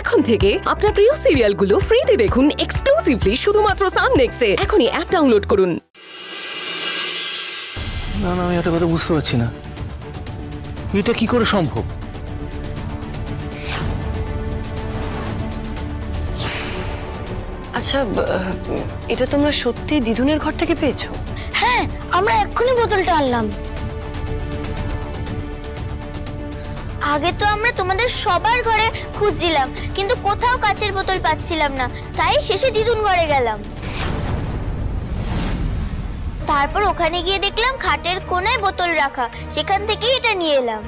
এখন থেকে আপনার প্রিয় সিরিয়ালগুলো ফ্রিতে দেখুন এক্সক্লুসিভলি শুধুমাত্র সান নেক্সটে। এখনই অ্যাপ ডাউনলোড করুন। না না, আমি একটা কথা বুঝতে পারছি না, এটা কি করে সম্ভব? আচ্ছা, এটা তোমরা সত্যি দিদুনের ঘর থেকে পেয়েছো? হ্যাঁ, আমরা এক্ষুনি বোতলটা আনলাম। আগে তো আমরা তোমাদের সবার ঘরে খুঁজছিলাম, কিন্তু কোথাও কাচের বোতল পাচ্ছিলাম না, তাই শেষে দিদুন ঘরে গেলাম। তারপর ওখানে গিয়ে দেখলাম খাটের কোণায় বোতল রাখা, সেখান থেকেই এটা নিয়ে এলাম।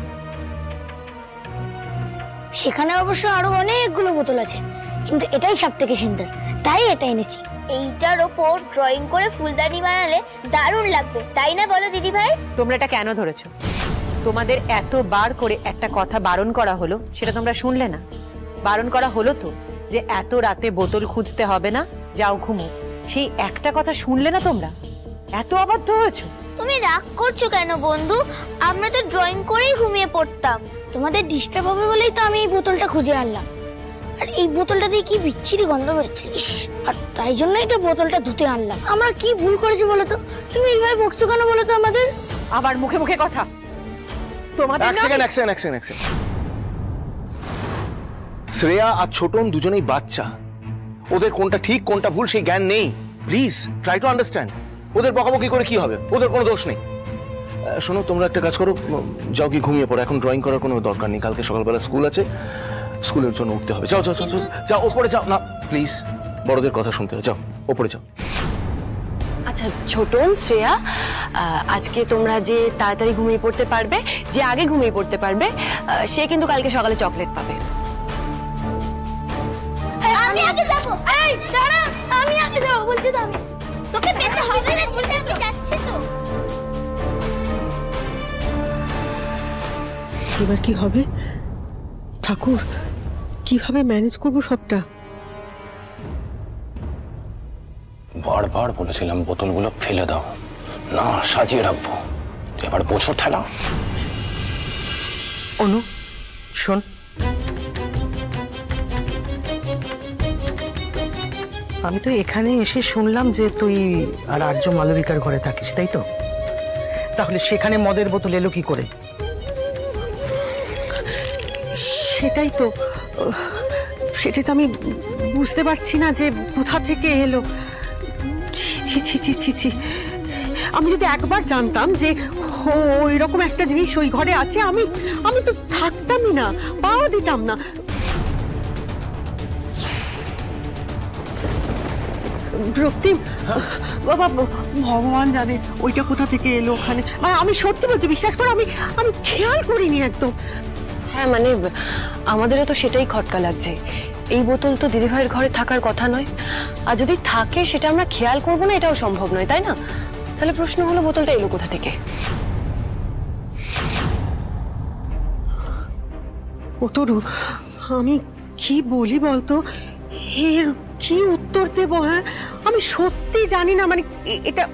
সেখানে অবশ্য আরো অনেকগুলো বোতল আছে, কিন্তু এটাই সবথেকে সুন্দর, তাই এটা এনেছি। এইটার ওপর ড্রয়িং করে ফুলদানি বানালে দারুণ লাগবে, তাই না বলো দিদি ভাই? তোমরা এটা কেন ধরেছো? তোমাদের এতবার করে একটা কথা বারণ করা হলো, সেটা তোমরা শুনলে না। বারণ করা হলো তো যে এত রাতে বোতল খুঁজতে হবে না, যাও ঘুমো। সেই একটা কথা শুনলে না তোমরা, এত অবাধ্য হয়েছো। তুমি রাগ করছো কেন বন্ধু? আমরা তো ড্রয়িং করেই ঘুমিয়ে পড়তাম। তোমাদের ডিস্টার্ব হবে বলেই তো আমি এই বোতলটা খুঁজে আনলাম। আর এই বোতলটা দিয়ে কি বিচ্ছিরি গন্ধ বেরোচ্ছিল, আর তাই জন্যই তো বোতলটা ধুতে আনলাম। আমরা কি ভুল করেছি বলো তো? তুমি এইভাবে বকছো কেন বলো তো আমাদের? আবার মুখে মুখে কথা। তোমাদের শ্রেয়া আর ছোটন দুজনেই বাচ্চা, ওদের কোনটা ঠিক কোনটা ভুল সেই জ্ঞান নেই। Please try to understand. ওদের বকাবকি করে কি হবে? ওদের কোনো দোষ নেই। শোনো, তোমরা একটা কাজ করো, যাও কি ঘুমিয়ে পড়ো। এখন ড্রয়িং করার কোনো দরকার নেই, কালকে সকালবেলা স্কুল আছে, স্কুলের জন্য উঠতে হবে। যাও যাও যাও যাও, ওপরে যাও। না প্লিজ, বড়দের কথা শুনতে হবে, যাও ওপরে যাও। আচ্ছা ছোটন, শ্রেয়া, আজকে তোমরা যে তাড়াতাড়ি ঘুমিয়ে পড়তে পারবে, যে আগে ঘুমিয়ে পড়তে পারবে, সে কিন্তু কালকে সকালে চকলেট পাবে। আমি আগে যাব। এই দাঁড়া, আমি আগে যাব বলছি তো। আমি তোকে পেতে হবে না, ছেলে আমি যাচ্ছি তো। এবার কি হবে ঠাকুর? কিভাবে ম্যানেজ করব সবটা? বারবার বলেছিলাম বোতলগুলো ফেলে দাও, না সাজিয়ে রাখবো। এবার বছর ঠেলা। অনু শোন, আমি তো এখানে এসে শুনলাম যে তুই আর আর্য মালবিকার ঘরে থাকিস, তাই তো? তাহলে সেখানে মদের বোতল এলো কি করে? সেটাই তো আমি বুঝতে পারছি না যে কোথা থেকে এলো। ছি ছি ছি ছি ছি, আমি যদি একবার জানতাম যে ওই রকম একটা জিনিস ওই ঘরে আছে, আমি তো থাকতামই না, পাওয়া দিতাম না। রক্তিম বাবা, ভগবান জানে ওইটা কোথা থেকে এলো ওখানে। আমি সত্যি বলছি, বিশ্বাস করো, আমি খেয়াল করিনি একদম। হ্যাঁ মানে আমাদেরও তো সেটাই খটকা লাগছে। এই বোতল তো দিদিভাইয়ের ঘরে থাকার কথা নয়, আর যদি থাকে সেটা আমরা খেয়াল করবো না, এটাও সম্ভব নয়, তাই না? তাহলে প্রশ্ন হলো বোতলটা এলো কোথা থেকে? ও তরু, আমি কি বলি বলতো? এর কি উত্তর দেবো? হ্যাঁ, আমি সত্যি জানি না, মানে এটা